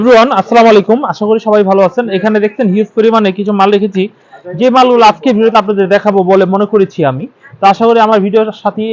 Everyone আসসালামু আলাইকুম, আশা করি সবাই ভালো আছেন। এখানে দেখছেন হিউজ পরিমাণে কিছু মাল রেখেছি, যে মালগুলো আজকে ভিডিওতে আপনাদের দেখাবো বলে মনে করেছি আমি। তো আশা করি আমার ভিডিওটার সাথে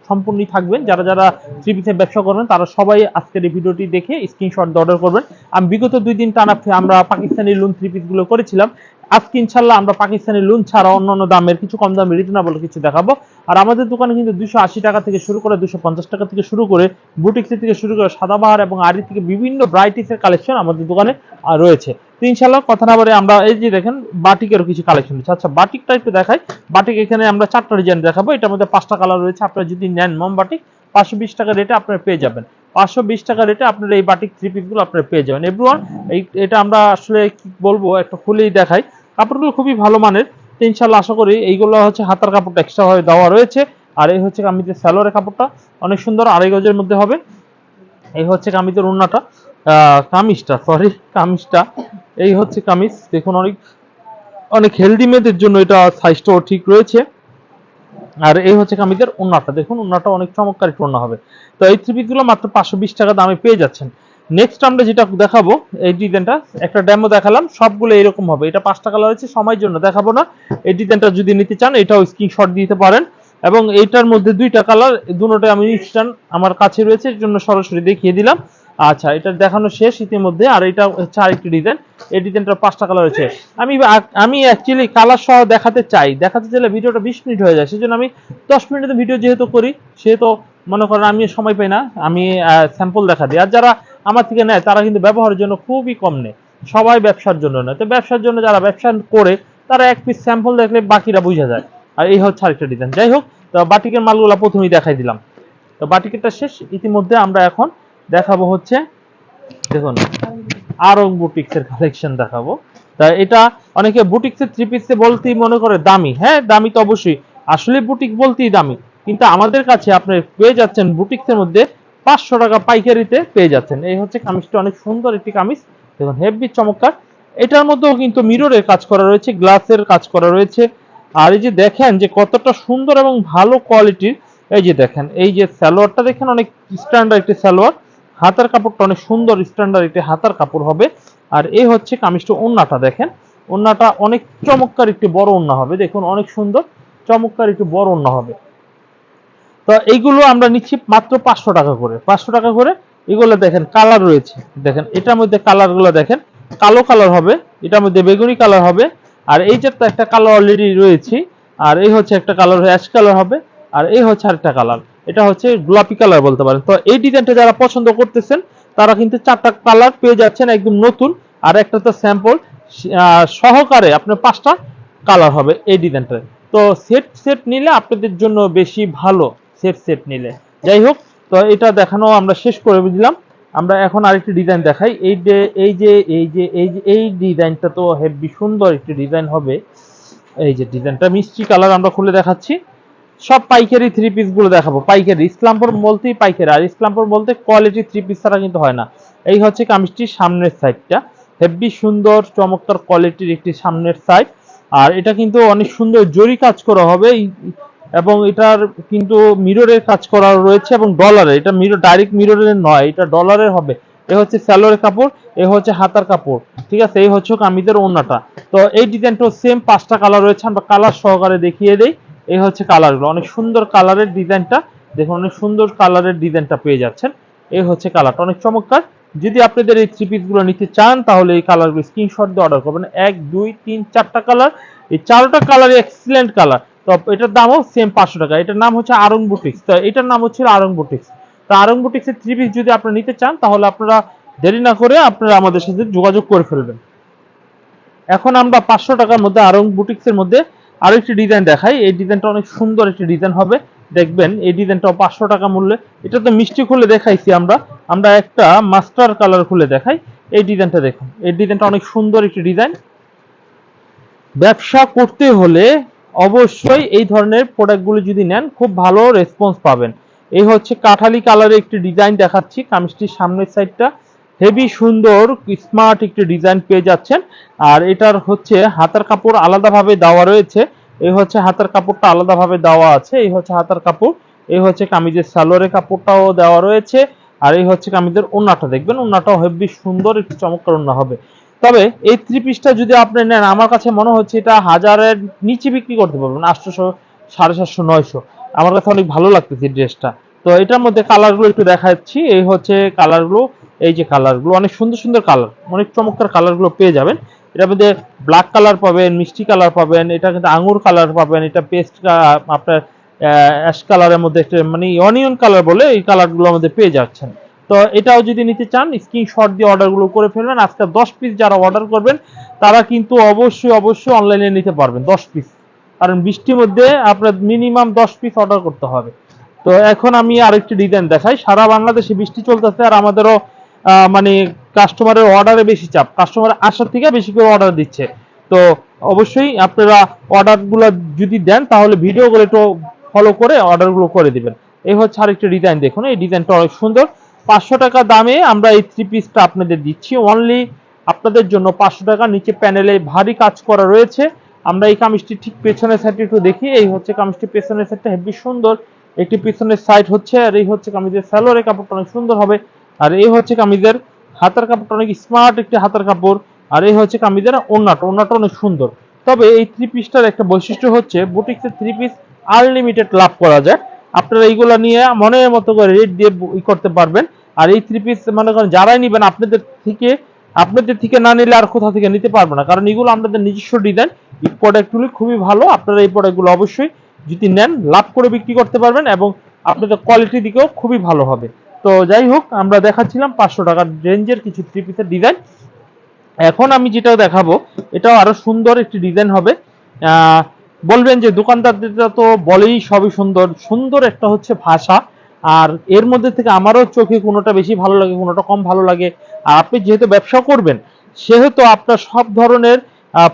সম্পূর্ণই থাকবেন। যারা যারা থ্রি পিসের ব্যবসা করবেন তারা সবাই আজকের এই ভিডিওটি দেখে স্ক্রিনশট দিয়ে অর্ডার করবেন। আমি বিগত 2 দিন টানা আমরা পাকিস্তানি লুন থ্রি পিস গুলো করেছিলাম। আজকে ইনশাল্লাহ আমরা পাকিস্তানি লুন ছাড়া অন্যান্য দামের কিছু কম দামে রিজনেবল কিছু দেখাবো। আর আমাদের দোকানে কিন্তু 280 টাকা থেকে শুরু করে 250 টাকা থেকে শুরু করে বুটিক্স থেকে শুরু করে সাদাবাহার এবং আরি থেকে বিভিন্ন ভ্যারাইটিসের কালেকশন আমাদের দোকানে রয়েছে। তো ইনশাল্লাহ কথা না বলে আমরা এই যে দেখেন বাটিকেরও কিছু কালেকশন রয়েছে। আচ্ছা, বাটিকটা একটু দেখাই। বাটিক এখানে আমরা 4টা ডিজাইন দেখাবো। এটার মধ্যে 5টা কালার রয়েছে। আপনারা যদি নেন মম বাটিক 520 টাকা রেটে আপনারা পেয়ে যাবেন। 520 টাকা রেটে আপনারা এই বাটিক থ্রি পিস গুলো আপনারা পেয়ে যাবেন। এভরিওয়ান এটা আমরা আসলে কি বলবো, একটা খুলেই দেখাই। কাপড়গুলো খুবই ভালো মানের। ইনশাল্লাহ আশা করি এইগুলো হচ্ছে হাতার কাপড়টা এক্সট্রা ভাবে দেওয়া রয়েছে। আর এই হচ্ছে কামিজের সালোয়ারের কাপড়টা অনেক সুন্দর, 2.5 গজের মধ্যে হবে। এই হচ্ছে কামিজের ওড়নাটা, কামিজটা এই হচ্ছে কামিজ। দেখুন অনেক অনেক হেলদি মেয়েদের জন্য এটা সাইজটাও ঠিক রয়েছে। আর এই হচ্ছে কামিজের ওড়নাটা, দেখুন ওড়নাটা অনেক চমৎকার একটা ওড়না হবে। তো এই থ্রি পিসগুলো মাত্র 520 টাকা দামে পেয়ে যাচ্ছেন। নেক্সট আমরা যেটা দেখাবো, এই ডিজাইনটা একটা ডেমো দেখালাম, সবগুলো এরকম হবে। এটা 5টা কালার হচ্ছে, সময়ের জন্য দেখাবো না। এই ডিজাইনটা যদি নিতে চান এটাও স্ক্রিনশট দিতে পারেন। এবং এইটার মধ্যে 2টা কালার, দুটোটাই আমি ইনস্ট্যান্ট আমার কাছে রয়েছে, এর জন্য সরাসরি দেখিয়ে দিলাম। আচ্ছা, এটা দেখানো শেষ ইতিমধ্যে। আর এটা হচ্ছে আরেকটি ডিজাইন। এই ডিজাইনটার 5টা কালার রয়েছে। আমি অ্যাকচুয়ালি কালার সহ দেখাতে চাইলে ভিডিওটা 20 মিনিট হয়ে যায়, সেজন্য আমি 10 মিনিটের ভিডিও যেহেতু করি, সেহেতু মনে করেন আমি সময় পাই না, আমি স্যাম্পল দেখা দিই। আর যারা আমার থেকে নেয় তারা কিন্তু ব্যবহারের জন্য খুবই কম নেয়, সবাই ব্যবসার জন্য নেয়। তো ব্যবসার জন্য যারা ব্যবসা করে তারা এক পিস স্যাম্পল দেখলে বাকিরা বুঝা যায়। আর এই হচ্ছে আরেকটা ডিজাইন। যাই হোক, তো বাটিকের মালগুলো প্রথমেই দেখাই দিলাম। তো বাটিকেরটা শেষ। ইতিমধ্যে আমরা এখন দেখাবো হচ্ছে, দেখুন আরং বুটিক্সের কালেকশন দেখাবো। তা এটা অনেকে বুটিক্সের থ্রি পিসে বলতেই মনে করে দামি। হ্যাঁ, দামি তো অবশ্যই, আসলে বুটিক বলতেই দামি। কিন্তু আমাদের কাছে আপনি পেয়ে যাচ্ছেন বুটিক্সের মধ্যে 500 টাকা পাইকারিতে পেয়ে যাচ্ছেন। এই হচ্ছে কামিজটা, অনেক সুন্দর একটি কামিজ, দেখুন হেভি চমৎকার। এটার মধ্যেও কিন্তু মিররের কাজ করা রয়েছে, গ্লাসের কাজ করা রয়েছে। আর এই যে দেখেন যে কতটা সুন্দর এবং ভালো কোয়ালিটির। এই যে দেখেন, এই যে সালোয়ারটা দেখেন, অনেক স্ট্যান্ডার্ড একটি সালোয়ার। হাতার কাপড়টা অনেক সুন্দর স্ট্যান্ডার্ড একটি হাতার কাপড় হবে। আর এই হচ্ছে কামিজটা, ওড়নাটা দেখেন, ওড়নাটা অনেক চমৎকার একটি বড় ওড়না হবে। দেখুন অনেক সুন্দর চমৎকার একটি বড় ওড়না হবে। তো এইগুলো আমরা নিচ্ছি মাত্র 500 টাকা করে, 500 টাকা করে। এগুলো দেখেন কালার রয়েছে, দেখেন এটার মধ্যে কালারগুলো দেখেন, কালো কালার হবে, এটার মধ্যে বেগুনি কালার হবে। আর এই যে একটা কালার অলরেডি রয়েছে। আর এই হচ্ছে একটা কালার অ্যাশ কালার হবে। আর এই হচ্ছে আরেকটা কালার, এটা হচ্ছে গোলাপি কালার বলতে পারেন। তো এই ডিজাইনটা যারা পছন্দ করতেছেন তারা কিন্তু 4টা কালার পেয়ে যাচ্ছেন একদম নতুন। আর একটা তো স্যাম্পল সহকারে আপনার 5টা কালার হবে এই ডিজাইনটা। তো সেট সেট নিলে আপনাদের জন্য বেশি ভালো, সেট নিলে। যাই হোক, তো এটা দেখানো আমরা শেষ করে দিলাম। আমরা এখন আরেকটি ডিজাইন দেখাই। এই ডিজাইনটা তো হেভি সুন্দর একটি ডিজাইন হবে। এই যে ডিজাইনটা মিষ্টি কালার, আমরা খুলে দেখাচ্ছি। সব পাইকারি থ্রি পিস গুলো দেখাবো, পাইকারি। ইসলামপুর বলতেই পাইকারি, আর ইসলামপুর বলতে কোয়ালিটি থ্রি পিস ছাড়া কিন্তু হয় না। এই হচ্ছে কামিজটির সামনের সাইডটা, হেভি সুন্দর চমৎকার কোয়ালিটির একটি সামনের সাইড। আর এটা কিন্তু অনেক সুন্দর জরি কাজ করা হবে, এবং এটার কিন্তু মিররের কাজ করা রয়েছে এবং ডলারের। এটা মিরর, ডাইরেক্ট মিররের নয়, এটা ডলারের হবে। এ হচ্ছে সালোয়ারের কাপড়, এ হচ্ছে হাতার কাপড়, ঠিক আছে। এই হচ্ছে কামিজের ওড়নাটা। তো এই ডিজাইনটা সেম 5টা কালার রয়েছে, আমরা কালার সহকারে দেখিয়ে দেই। এই হচ্ছে কালারগুলো, অনেক সুন্দর কালারের ডিজাইনটা দেখুন, অনেক সুন্দর কালারের ডিজাইনটা পেয়ে যাচ্ছেন। এই হচ্ছে কালারটা, অনেক চমৎকার। যদি আপনাদের এই থ্রি পিস গুলো নিতে চান তাহলে এই কালারগুলো স্ক্রিনশট দিয়ে অর্ডার করবেন। 1 2 3 4টা কালার, এই 4টা কালার এক্সিলেন্ট কালার। তো এটার দামও সেম 500 টাকা। এটার নাম হচ্ছে আরং বুটিক্স। তো এটার নাম হচ্ছে আরং বুটিক্স। তো আরং বুটিক্সের থ্রি পিস যদি আপনারা নিতে চান তাহলে আপনারা দেরি না করে আপনারা আমাদের সাথে যোগাযোগ করে ফেলবেন। এখন আমরা 500 টাকার মধ্যে আরং বুটিক্সের মধ্যে আরেকটি ডিজাইন দেখাই। এই ডিজাইনটা অনেক সুন্দর একটি ডিজাইন হবে, দেখবেন। এই ডিজাইনটাও 500 টাকা মূল্যে। এটা তো মিষ্টি খুলে দেখাইছি আমরা একটা মাস্টার কালার খুলে দেখাই। এই ডিজাইনটা দেখুন, এই ডিজাইনটা অনেক সুন্দর একটি ডিজাইন। ব্যবসা করতে হলে অবশ্যই এই ধরনের প্রোডাক্টগুলো যদি নেন খুব ভালো রেসপন্স পাবেন। এই হচ্ছে কাঠালি কালারের একটি ডিজাইন দেখাচ্ছি। কামিজটির সামনের সাইডটা হেভি সুন্দর স্মার্ট একটি ডিজাইন পেয়ে যাচ্ছেন। আর এটার হচ্ছে হাতার কাপড় আলাদাভাবে দেওয়া রয়েছে। এই হচ্ছে হাতার কাপড়টা আলাদাভাবে দেওয়া আছে। এই হচ্ছে হাতার কাপড়। এই হচ্ছে কামিজের সালোয়ারের কাপড়টাও দেওয়া রয়েছে। আর এই হচ্ছে কামিজের ওন্নাটা, দেখবেন ওন্নাটাও হেভি সুন্দর একটি চমৎকার ওন্না হবে। তবে এই 3 পিসটা যদি আপনি নেন, আমার কাছে মনে হচ্ছে এটা 1000 এর নিচে বিক্রি করতে পারবেন, 800, 750, 900। আমার কাছে অনেক ভালো লাগতেছে ড্রেসটা। তো এটার মধ্যে কালারগুলো একটু দেখাচ্ছি। এই হচ্ছে কালারগুলো, এই যে কালারগুলো অনেক সুন্দর সুন্দর কালার, অনেক চমৎকার কালারগুলো পেয়ে যাবেন। এটার মধ্যে ব্ল্যাক কালার পাবেন, মিষ্টি কালার পাবেন, এটা কিন্তু আঙুর কালার পাবেন, এটা পেস্ট আপনার অ্যাশ কালারের মধ্যে একটা মানে অনিয়ন কালার বলে এই কালারগুলো আমাদের পেয়ে যাচ্ছেন। তো এটাও যদি নিতে চান স্ক্রিনশট দিয়ে অর্ডারগুলো করে ফেলবেন। আজকে 10 পিস যারা অর্ডার করবেন তারা কিন্তু অবশ্যই অবশ্যই অনলাইনে নিতে পারবেন 10 পিস, কারণ বৃষ্টির মধ্যে আপনার মিনিমাম 10 পিস অর্ডার করতে হবে। তো এখন আমি আরেকটি ডিজাইন দেখাই। সারা বাংলাদেশে বৃষ্টি চলতেছে আর আমাদেরও মানে কাস্টমারের অর্ডারে বেশি চাপ, কাস্টমার আসার থেকে বেশি করে অর্ডার দিচ্ছে। তো অবশ্যই আপনারা অর্ডারগুলো যদি দেন তাহলে ভিডিওগুলো একটু ফলো করে অর্ডারগুলো করে দিবেন। এই হচ্ছে আরেকটি ডিজাইন, দেখুন এই ডিজাইনটা অনেক সুন্দর। 500 টাকা দামে আমরা এই 3 পিসটা আপনাদের দিচ্ছি অনলি আপনাদের জন্য 500 টাকা। নিচে প্যানেলে ভারী কাজ করা রয়েছে। আমরা এই কামিজটি ঠিক পেছনের সাইডে একটু দেখি। এই হচ্ছে কামিজটি পেছনের সাইডটা হেভি সুন্দর একটি পিছনের সাইড হচ্ছে। আর এই হচ্ছে কামিজের সালোয়ারের কাপড়টা অনেক সুন্দর হবে। আর এই হচ্ছে কামিজের হাতার কাপড়টা অনেক স্মার্ট একটি হাতার কাপড়। আর এই হচ্ছে কামিজের ওন্নাটা অনেক সুন্দর। তবে এই 3 পিসটার একটা বৈশিষ্ট্য হচ্ছে বুটিক্সের 3 পিস আনলিমিটেড লাভ করা যায়। আপনারা এইগুলা নিয়ে মনের মতো করে রেট দিয়ে করতে পারবেন। আর এই 3 পিস মনে করেন যারাই নেবেন আপনাদের থেকে না নিলে আর কোথা থেকে নিতে পারবে না, কারণ এগুলো আমাদের নিজস্ব ডিজাইন। এই প্রোডাক্টগুলি খুবই ভালো, আপনারা এই প্রোডাক্টগুলো অবশ্যই যদি নেন লাভ করে বিক্রি করতে পারবেন এবং আপনাদের কোয়ালিটি দিকেও খুবই ভালো হবে। তো যাই হোক, আমরা দেখাচ্ছিলাম 500 টাকার রেঞ্জের কিছু 3 পিসের ডিজাইন। এখন আমি যেটা দেখাবো এটাও আরো সুন্দর একটি ডিজাইন হবে। বলবেন যে দোকানদারদের তো বলেই সবই সুন্দর, সুন্দর একটা হচ্ছে ভাষা। আর এর মধ্যে থেকে আমারও চোখে কোনোটা বেশি ভালো লাগে, কোনোটা কম ভালো লাগে। আর আপনি যেহেতু ব্যবসা করবেন সেহেতু আপনার সব ধরনের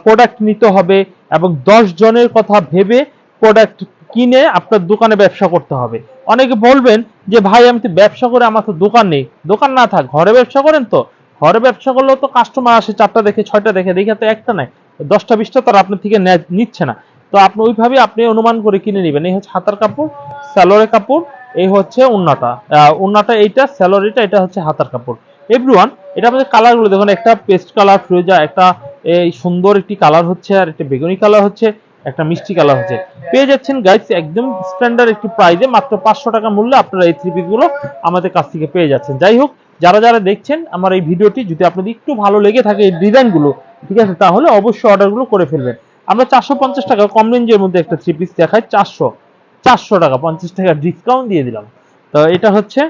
প্রোডাক্ট নিতে হবে এবং 10 জনের কথা ভেবে প্রোডাক্ট কিনে আপনার দোকানে ব্যবসা করতে হবে। অনেকে বলবেন যে ভাই আমি তো ব্যবসা করে, আমার তো দোকান নেই। দোকান না থাক, ঘরে ব্যবসা করেন তো, ঘরে ব্যবসা করলেও তো কাস্টমার আসে 4টা দেখে 6টা দেখে, দেখে তো একটা নাই 10টা 20টা তো আপনার থেকে নিচ্ছে না। তো আপনি ওইভাবে আপনি অনুমান করে কিনে নেবেন। এই হচ্ছে হাতার কাপড়, সালোয়ারের কাপড়, এই হচ্ছে ওন্নাটা এইটা স্যালোরিটা, এটা হচ্ছে হাতার কাপড়। এভরিওয়ান এটা আমাদের কালারগুলো দেখুন, একটা পেস্ট কালার ফিরোজা, একটা এই সুন্দর একটি কালার হচ্ছে, আর একটা বেগুনি কালার হচ্ছে, একটা মিষ্টি কালার হচ্ছে। পেয়ে যাচ্ছেন গাইস একদম স্ট্যান্ডার্ড একটি প্রাইসে, মাত্র 500 টাকা মূল্যে আপনারা এই 3 পিস গুলো আমাদের কাছ থেকে পেয়ে যাচ্ছেন। যাই হোক, যারা যারা দেখছেন আমার এই ভিডিওটি, যদি আপনাদের একটু ভালো লেগে থাকে এই ডিজাইনগুলো, ঠিক আছে, তাহলে অবশ্যই অর্ডারগুলো করে ফেলবেন। আমরা 450 টাকা কম রেঞ্জের মধ্যে একটা 3 পিস দেখাই। 400 টাকা 50 টাকা ডিসকাউন্ট দিয়ে দিলাম। তো এটা হচ্ছে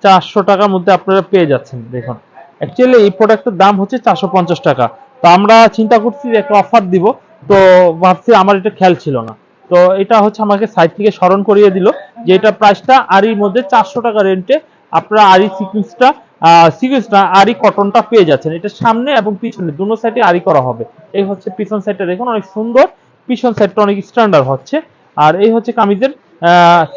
400 টাকার মধ্যে আপনারা পেয়ে যাচ্ছেন। দেখুন অ্যাকচুয়ালি এই প্রোডাক্টের দাম হচ্ছে 450 টাকা। তো আমরা চিন্তা করছি যে একটা অফার দিব, তো ভাবছি আমার এটা খেয়াল ছিল না। তো এটা হচ্ছে আমাকে সাইড থেকে স্মরণ করিয়ে দিল যে এটা প্রাইসটা আরির মধ্যে 400 টাকা রেন্টে আপনারা আরি সিকুয়েন্সটা আরি কটনটা পেয়ে যাচ্ছেন। এটা সামনে এবং পিছনে দুটো সাইডে আরি করা হবে। এই হচ্ছে পিছন সাইডটা দেখুন অনেক সুন্দর, পিছন সাইডটা অনেক স্ট্যান্ডার্ড হচ্ছে। আর এই হচ্ছে কামিজের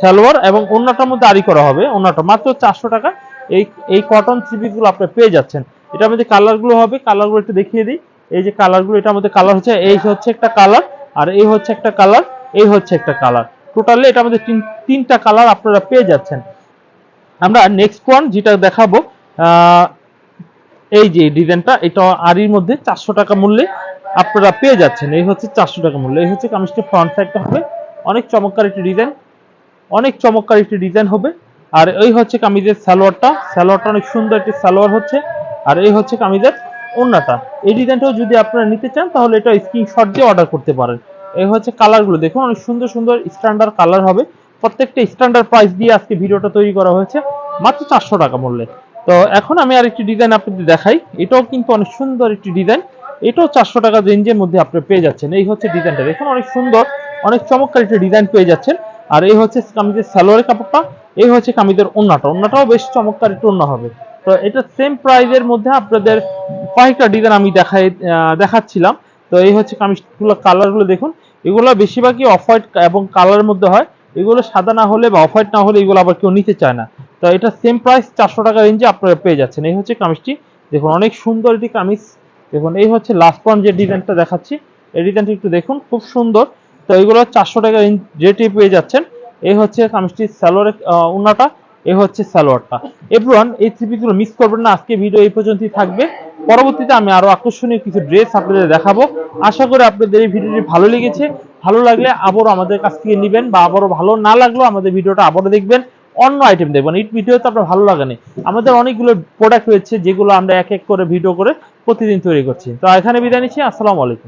সালোয়ার এবং ওন্নাটার মধ্যে আরি করা হবে। ওন্নাটা মাত্র 400 টাকা এই এই কটন থ্রি পিস গুলো আপনি পেয়ে যাচ্ছেন। এটার মধ্যে কালারগুলো হবে, কালারগুলো একটু দেখিয়ে দিই। এই যে কালারগুলো, এটার মধ্যে কালার হচ্ছে, এই হচ্ছে একটা কালার, আর এই হচ্ছে একটা কালার, এই হচ্ছে একটা কালার। টোটালি এটার মধ্যে তিনটা কালার আপনারা পেয়ে যাচ্ছেন। আমরা নেক্সট ওয়ান যেটা দেখাবো, এই যে ডিজাইনটা, এটা আরির মধ্যে 400 টাকা মূল্যে আপনারা পেয়ে যাচ্ছেন। এই হচ্ছে 400 টাকা মূল্য। এই হচ্ছে কামিজটির ফ্রন্ট সাইডটা হবে, অনেক চমৎকার একটি ডিজাইন, অনেক চমৎকার একটি ডিজাইন হবে। আর এই হচ্ছে কামিজের সালোয়ারটা অনেক সুন্দর একটি সালোয়ার হচ্ছে। আর এই হচ্ছে কামিজের ওন্নাটা। এই ডিজাইনটাও যদি আপনারা নিতে চান তাহলে এটা স্ক্রিনশট দিয়ে অর্ডার করতে পারেন। এই হচ্ছে কালারগুলো দেখুন, অনেক সুন্দর সুন্দর স্ট্যান্ডার্ড কালার হবে। প্রত্যেকটা স্ট্যান্ডার্ড প্রাইস দিয়ে আজকে ভিডিওটা তৈরি করা হয়েছে মাত্র 400 টাকা মূল্যে। তো এখন আমি আরেকটি ডিজাইন আপনাদের দেখাই। এটাও কিন্তু অনেক সুন্দর একটি ডিজাইন, এটাও 400 টাকা রেঞ্জের মধ্যে আপনি পেয়ে যাচ্ছেন। এই হচ্ছে ডিজাইনটা দেখুন, অনেক সুন্দর, অনেক চমৎকার একটি ডিজাইন পেয়ে যাচ্ছেন। আর এই হচ্ছে কামিজের সালোয়ারের কাপড়টা, এই হচ্ছে কামিজের ওন্নাটাও বেশ চমৎকার একটু ওন্না হবে। তো এটা সেম প্রাইজের মধ্যে আপনাদের কয়েকটা ডিজাইন আমি দেখাচ্ছিলাম। তো এই হচ্ছে কামিজগুলো, কালারগুলো দেখুন, এগুলো বেশিরভাগই অফ হোয়াইট এবং কালারের মধ্যে হয়। এগুলো সাদা না হলে বা অফ হোয়াইট না হলে এগুলো আবার কেউ নিতে চায় না। তো এটা সেম প্রাইস 400 টাকা রেঞ্জে আপনারা পেয়ে যাচ্ছেন। এই হচ্ছে কামিজটি দেখুন, অনেক সুন্দর একটি কামিজ। দেখুন এই হচ্ছে লাস্ট ওয়ান যে ডিজাইনটা দেখাচ্ছি, এই ডিজাইনটা একটু দেখুন, খুব সুন্দর। তো এগুলো 400 টাকা রেটে পেয়ে যাচ্ছেন। এই হচ্ছে কামিজটির সালোয়ারের ওন্নাটা, এই হচ্ছে সালোয়ারটা। এভরিওয়ান, এই থ্রি পিসগুলো মিস করবেন না। আজকে ভিডিও এই পর্যন্তই থাকবে। পরবর্তীতে আমি আরো আকর্ষণীয় কিছু ড্রেস আপনাদের দেখাবো। আশা করি আপনাদের এই ভিডিওটি ভালো লেগেছে। ভালো লাগলে আবারও আমাদের কাছ থেকে নেবেন, বা আবারও ভালো না লাগলেও আমাদের ভিডিওটা আবারও দেখবেন, অন্য আইটেম দেখবেন। এই ভিডিওতে আপনার ভালো লাগে না, আমাদের অনেকগুলো প্রোডাক্ট রয়েছে যেগুলো আমরা এক এক করে ভিডিও করে প্রতিদিন তৈরি করছি। তো এখানে বিদায় নিচ্ছি। আসসালামু আলাইকুম।